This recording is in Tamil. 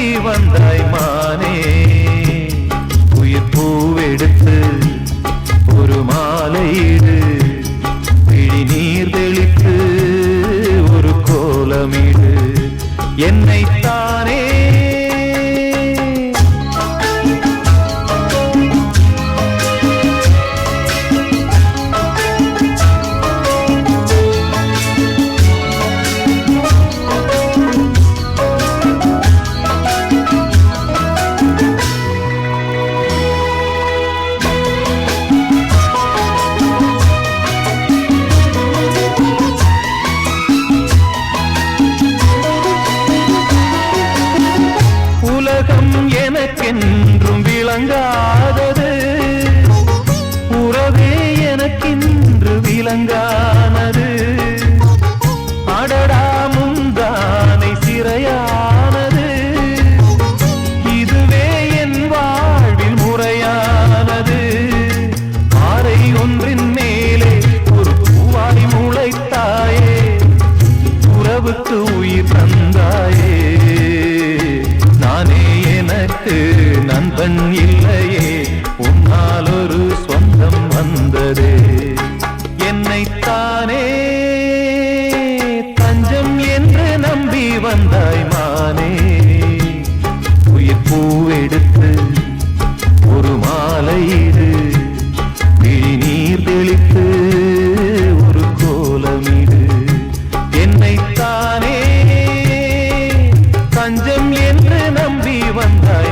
நம்பி வந்தாய் மானே உயிர் பூவெடுத்து ஒரு மாலையிடு விழி நீர் தெளித்து ஒரு கோலமிடு என்னைத்தானே எனக்கென்றும் விளங்காதது உறவே எனக்கென்று விளங்கானது அடடா முந்தானை சிறையானது இதுவே என் வாழ்வில் முறையானது ஆரை ஒன்றின் மேலே ஒரு பூவாய் முளைத்தாயே உறவுக்கு உயிர் தந்தாயே நானே எனக்கு நண்பன் இல்லையே உன்னால் ஒரு சொந்தம் வந்ததே என்னைத்தானே தஞ்சம் என்று நம்பி வந்தாய் மானே உயிர் பூவெடுத்து ஒரு மாலையிடு விழி நீர் தெளித்து ஒரு கோலமிடு என்னைத்தானே தஞ்சம் என்று நம்பி வந்தாய்